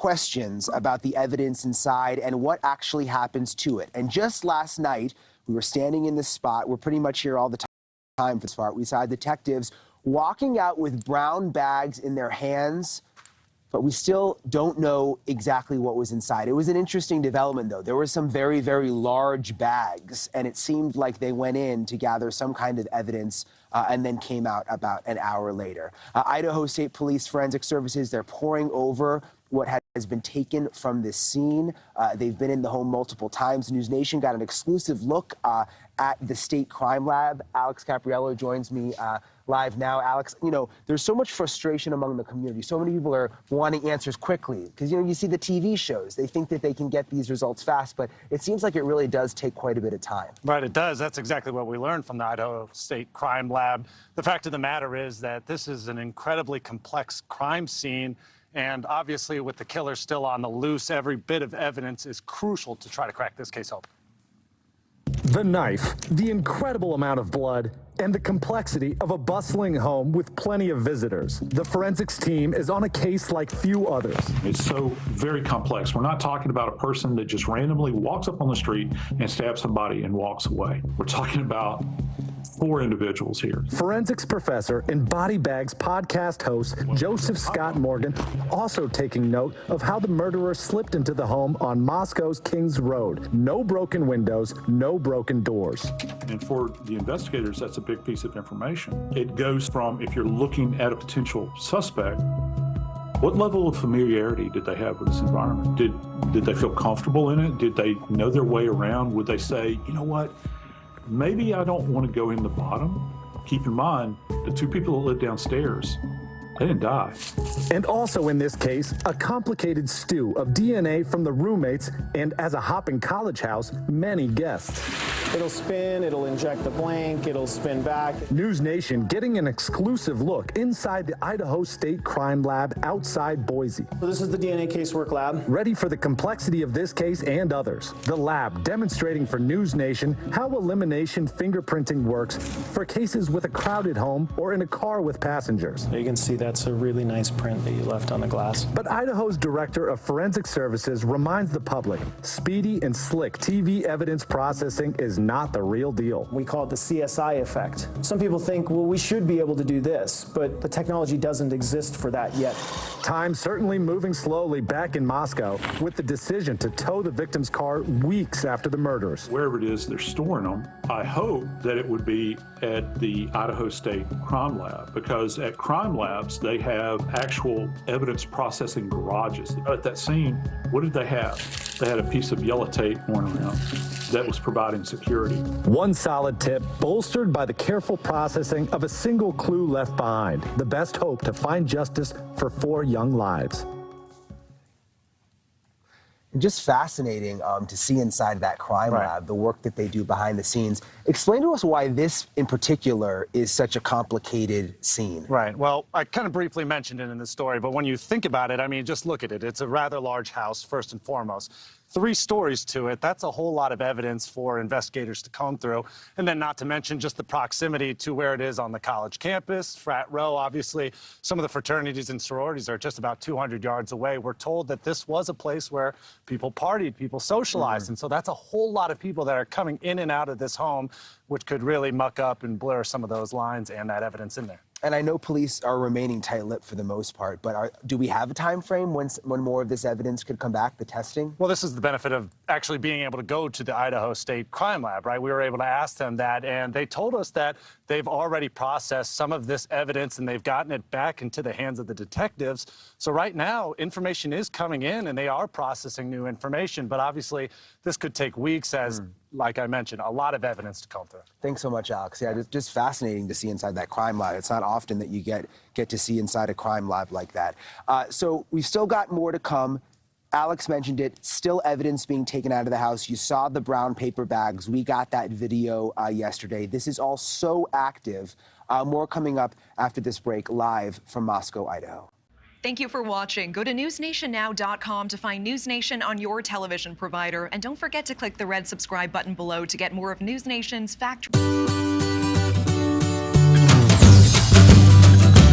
questions about the evidence inside and what actually happens to it. And just last night, we were standing in this spot. We're pretty much here all the time for this part. We saw detectives walking out with brown bags in their hands, but we still don't know exactly what was inside. It was an interesting development, though. There were some very, very large bags, and it seemed like they went in to gather some kind of evidence and then came out about an hour later. Idaho State Police Forensic Services, they're poring over what has been taken from this scene. They've been in the home multiple times. News Nation got an exclusive look at the state crime lab. Alex Capriello joins me live now. Alex, you know, there's so much frustration among the community. So many people are wanting answers quickly because, you know, you see the TV shows. They think that they can get these results fast, but it seems like it really does take quite a bit of time. Right, it does. That's exactly what we learned from the Idaho State Crime Lab. The fact of the matter is that this is an incredibly complex crime scene. And obviously, with the killer still on the loose, every bit of evidence is crucial to try to crack this case open. The knife, the incredible amount of blood, and the complexity of a bustling home with plenty of visitors. The forensics team is on a case like few others. It's so very complex. We're not talking about a person that just randomly walks up on the street and stabs somebody and walks away. We're talking about 4 individuals here. Forensics professor and Body Bags podcast host Joseph Scott Morgan also taking note of how the murderer slipped into the home on Moscow's Kings Road. No broken windows, no broken doors. And for the investigators, that's a big piece of information. It goes from, if you're looking at a potential suspect, what level of familiarity did they have with this environment? Did they feel comfortable in it? Did they know their way around? Would they say, you know what, maybe I don't want to go in the bottom? Keep in mind, the 2 people that live downstairs, they didn't die. And also in this case, a complicated stew of DNA from the roommates and, as a hopping college house, many guests. It'll spin, it'll inject the blank, it'll spin back. News Nation getting an exclusive look inside the Idaho State Crime Lab outside Boise. So this is the DNA casework lab. Ready for the complexity of this case and others. The lab demonstrating for News Nation how elimination fingerprinting works for cases with a crowded home or in a car with passengers. You can see that's a really nice print that you left on the glass. But Idaho's Director of Forensic Services reminds the public, speedy and slick TV evidence processing is not the real deal. We call it the CSI effect. Some people think, well, we should be able to do this, but the technology doesn't exist for that yet. Time certainly moving slowly back in Moscow with the decision to tow the victim's car weeks after the murders. Wherever it is they're storing them, I hope that it would be at the Idaho State Crime Lab, because at crime labs, they have actual evidence processing garages. At that scene, what did they have? They had a piece of yellow tape going around that was providing security. One solid tip, bolstered by the careful processing of a single clue left behind. The best hope to find justice for 4 young lives. Just fascinating to see inside that crime lab, the work that they do behind the scenes. Explain to us why this in particular is such a complicated scene. Right. Well, I kind of briefly mentioned it in the story, but when you think about it, I mean, just look at it. It's a rather large house, first and foremost. 3 stories to it. That's a whole lot of evidence for investigators to comb through. And then not to mention just the proximity to where it is on the college campus, frat row. Obviously, some of the fraternities and sororities are just about 200 yards away. We're told that this was a place where people partied, people socialized. And so that's a whole lot of people that are coming in and out of this home, which could really muck up and blur some of those lines and that evidence in there. And I know police are remaining tight-lipped for the most part, but do we have a time frame when more of this evidence could come back, the testing? Well, this is the benefit of actually being able to go to the Idaho State Crime Lab, right? We were able to ask them that, and they told us that they've already processed some of this evidence and they've gotten it back into the hands of the detectives. So right now, information is coming in and they are processing new information, but obviously this could take weeks as, like I mentioned, a lot of evidence to comb through. Thanks so much, Alex. Yeah, just fascinating to see inside that crime lab. It's not often that you get to see inside a crime lab like that. So we've still got more to come. Alex mentioned it, still evidence being taken out of the house. You saw the brown paper bags. We got that video yesterday. This is all so active. More coming up after this break, live from Moscow, Idaho. Thank you for watching. Go to newsnationnow.com to find News Nation on your television provider. And don't forget to click the red subscribe button below to get more of News Nation's fact.